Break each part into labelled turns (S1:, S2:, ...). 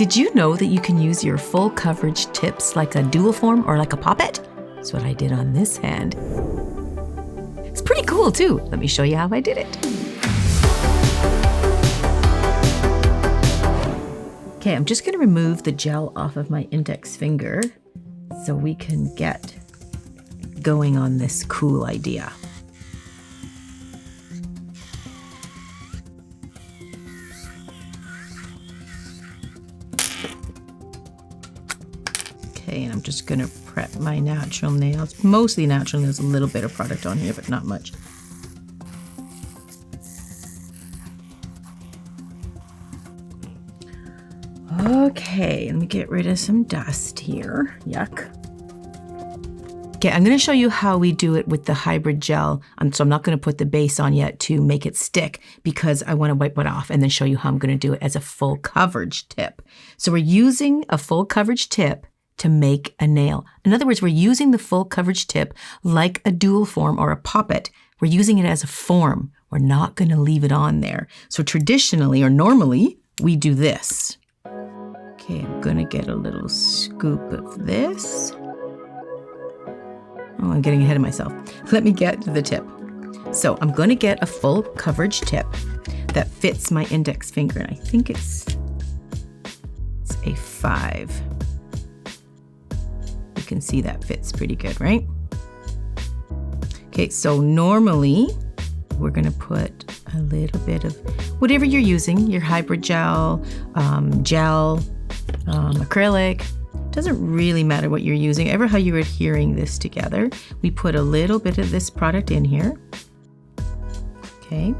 S1: Did you know that you can use your full coverage tips like a dual form or like a Poppit? That's what I did on this hand. It's pretty cool too. Let me show you how I did it. Okay, I'm just gonna remove the gel off of my index finger so we can get going on this cool idea. Okay, and I'm just gonna prep my natural nails. Mostly natural nails, a little bit of product on here, but not much. Okay, let me get rid of some dust here. Yuck. Okay, I'm gonna show you how we do it with the hybrid gel. So I'm not gonna put the base on yet to make it stick because I wanna wipe it off and then show you how I'm gonna do it as a full coverage tip. So we're using a full coverage tip to make a nail. In other words, we're using the full coverage tip like a dual form or a Poppit. We're using it as a form. We're not gonna leave it on there. So traditionally or normally, we do this. Okay, I'm gonna get a little scoop of this. Oh, I'm getting ahead of myself. Let me get to the tip. So I'm gonna get a full coverage tip that fits my index finger, and I think it's a 5. You can see that fits pretty good, right? Okay, so normally we're gonna put a little bit of whatever you're using, your hybrid gel, acrylic. Doesn't really matter what you're using, ever how you're adhering this together. We put a little bit of this product in here. Okay,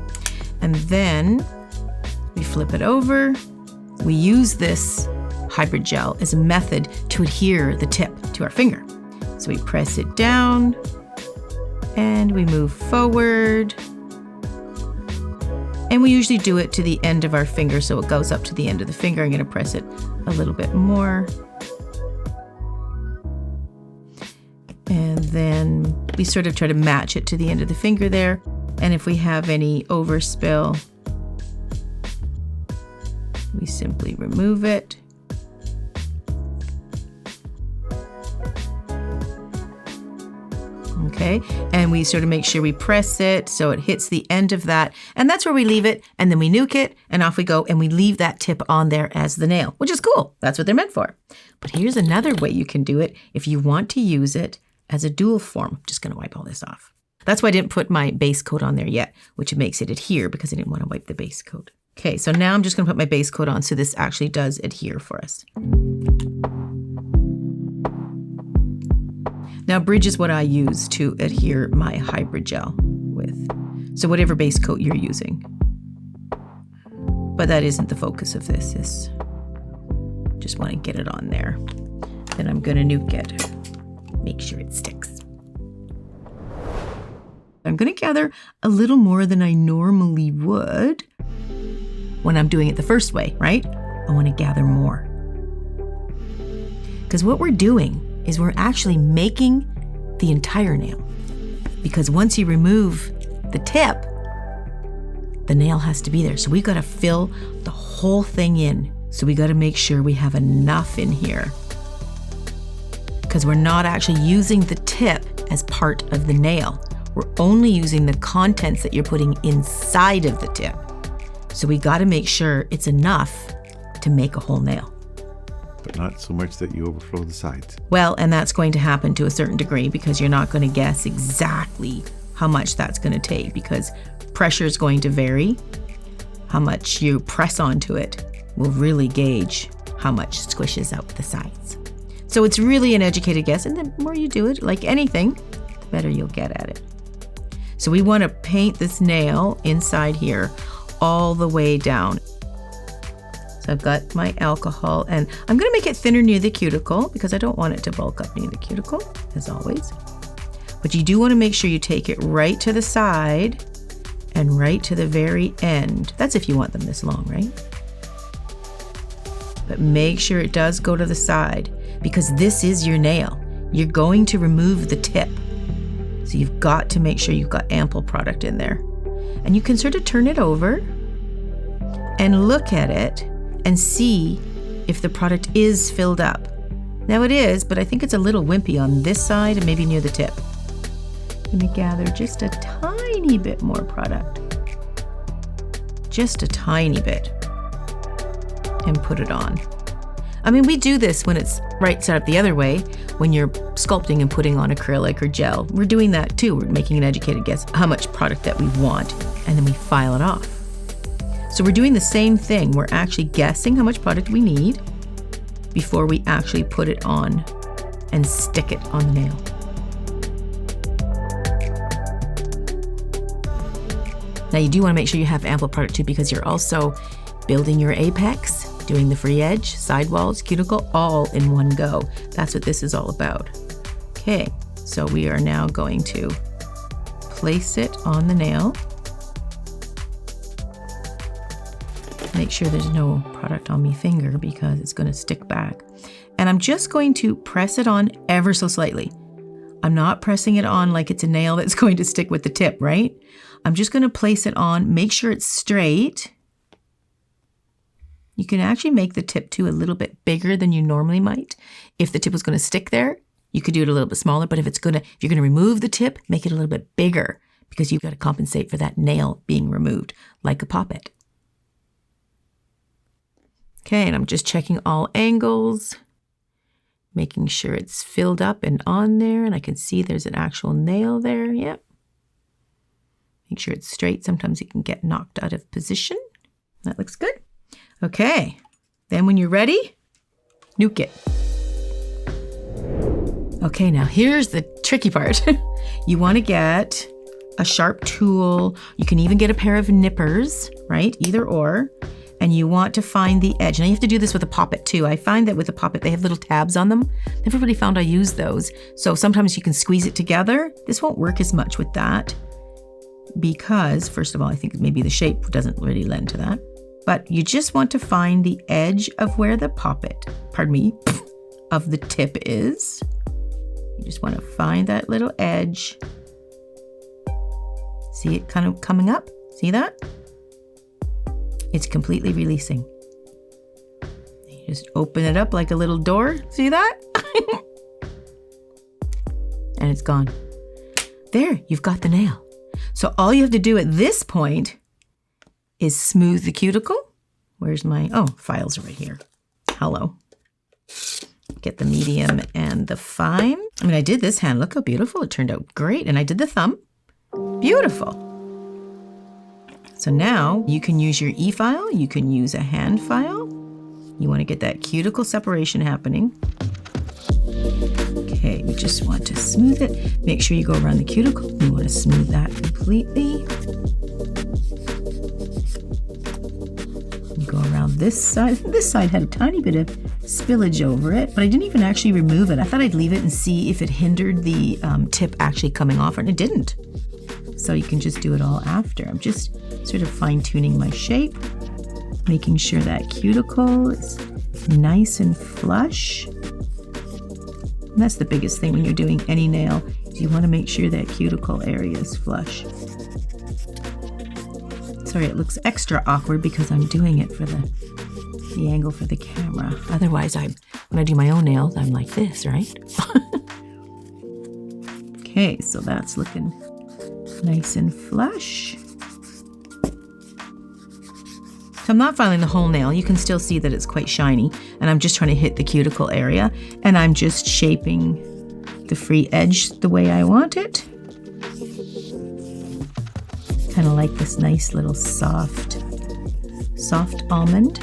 S1: and then we flip it over. We use this hybrid gel as a method to adhere the tip to our finger. So we press it down and we move forward. And we usually do it to the end of our finger, so it goes up to the end of the finger. I'm gonna press it a little bit more. And then we sort of try to match it to the end of the finger there. And if we have any overspill, we simply remove it. Okay, and we sort of make sure we press it so it hits the end of that, and that's where we leave it, and then we nuke it, and off we go, and we leave that tip on there as the nail, which is cool. That's what they're meant for. But here's another way you can do it if you want to use it as a dual form. I'm just gonna wipe all this off. That's why I didn't put my base coat on there yet, which makes it adhere because I didn't want to wipe the base coat. Okay, so now I'm just gonna put my base coat on so this actually does adhere for us. Now, bridge is what I use to adhere my hybrid gel with. So whatever base coat you're using. But that isn't the focus of this. Just want to get it on there. Then I'm gonna nuke it. Make sure it sticks. I'm gonna gather a little more than I normally would when I'm doing it the first way, right? I want to gather more. Because what we're doing is we're actually making the entire nail. Because once you remove the tip, the nail has to be there. So we got to fill the whole thing in. So we got to make sure we have enough in here. Because we're not actually using the tip as part of the nail. We're only using the contents that you're putting inside of the tip. So we got to make sure it's enough to make a whole nail.
S2: But not so much that you overflow the sides.
S1: Well, and that's going to happen to a certain degree because you're not going to guess exactly how much that's going to take because pressure is going to vary. How much you press onto it will really gauge how much squishes out the sides. So it's really an educated guess, and the more you do it, like anything, the better you'll get at it. So we want to paint this nail inside here all the way down. So I've got my alcohol, and I'm gonna make it thinner near the cuticle because I don't want it to bulk up near the cuticle, as always. But you do wanna make sure you take it right to the side and right to the very end. That's if you want them this long, right? But make sure it does go to the side because this is your nail. You're going to remove the tip. So you've got to make sure you've got ample product in there. And you can sort of turn it over and look at it and see if the product is filled up. Now it is, but I think it's a little wimpy on this side and maybe near the tip. I'm gonna gather just a tiny bit more product. Just a tiny bit. And put it on. I mean, we do this when it's right side up the other way, when you're sculpting and putting on acrylic or gel. We're doing that too. We're making an educated guess how much product that we want, and then we file it off. So we're doing the same thing. We're actually guessing how much product we need before we actually put it on and stick it on the nail. Now you do want to make sure you have ample product too, because you're also building your apex, doing the free edge, sidewalls, cuticle, all in one go. That's what this is all about. Okay, so we are now going to place it on the nail. Make sure there's no product on my finger because it's going to stick back. And I'm just going to press it on ever so slightly. I'm not pressing it on like it's a nail that's going to stick with the tip, right? I'm just going to place it on, make sure it's straight. You can actually make the tip too a little bit bigger than you normally might. If the tip was going to stick there, you could do it a little bit smaller, but if you're going to remove the tip, make it a little bit bigger because you've got to compensate for that nail being removed, like a Poppit. Okay, and I'm just checking all angles, making sure it's filled up and on there, and I can see there's an actual nail there, yep. Make sure it's straight. Sometimes it can get knocked out of position. That looks good. Okay, then when you're ready, nuke it. Okay, now here's the tricky part. You want to get a sharp tool. You can even get a pair of nippers, right? Either or. And you want to find the edge. Now you have to do this with a Poppit too. I find that with a Poppit, they have little tabs on them. Never really found I use those. So sometimes you can squeeze it together. This won't work as much with that because, first of all, I think maybe the shape doesn't really lend to that. But you just want to find the edge of where the Poppit, of the tip is. You just want to find that little edge. See it kind of coming up? See that? It's completely releasing. You just open it up like a little door. See that? And it's gone. There, you've got the nail. So all you have to do at this point is smooth the cuticle. Where's my, files are right here. Hello. Get the medium and the fine. I mean, I did this hand. Look how beautiful. It turned out great. And I did the thumb. Beautiful. So now you can use your E-file. You can use a hand file. You want to get that cuticle separation happening. Okay, we just want to smooth it. Make sure you go around the cuticle. You want to smooth that completely. You go around this side. This side had a tiny bit of spillage over it, but I didn't even actually remove it. I thought I'd leave it and see if it hindered the tip actually coming off, and it didn't. So you can just do it all after. I'm just sort of fine-tuning my shape, making sure that cuticle is nice and flush. And that's the biggest thing when you're doing any nail, is you want to make sure that cuticle area is flush. Sorry, it looks extra awkward because I'm doing it for the angle for the camera. Otherwise, when I do my own nails, I'm like this, right? Okay, so that's looking nice and flush. So I'm not filing the whole nail. You can still see that it's quite shiny, and I'm just trying to hit the cuticle area, and I'm just shaping the free edge the way I want it. Kind of like this nice little soft almond.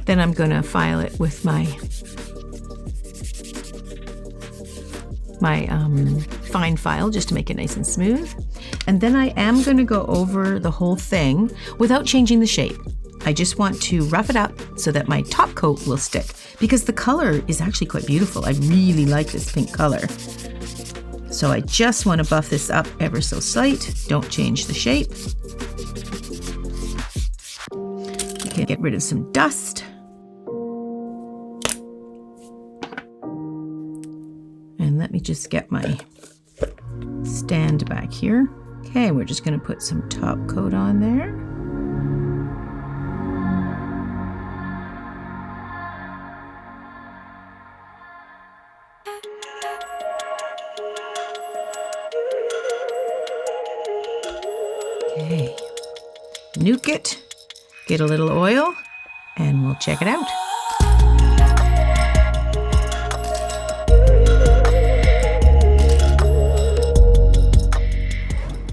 S1: Then I'm gonna file it with my fine file just to make it nice and smooth. And then I am going to go over the whole thing without changing the shape. I just want to rough it up so that my top coat will stick, because the color is actually quite beautiful. I really like this pink color. So I just want to buff this up ever so slight. Don't change the shape. Okay, get rid of some dust. And let me just get my stand back here. Okay, we're just going to put some top coat on there. Okay. Nuke it, get a little oil, and we'll check it out.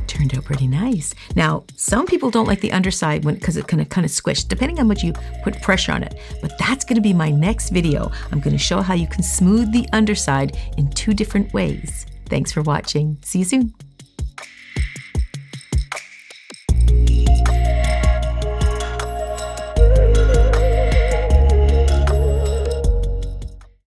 S1: Turned out pretty nice. Now, some people don't like the underside because it kind of squish, depending on how much you put pressure on it. But that's going to be my next video. I'm going to show how you can smooth the underside in 2 different ways. Thanks for watching. See you soon.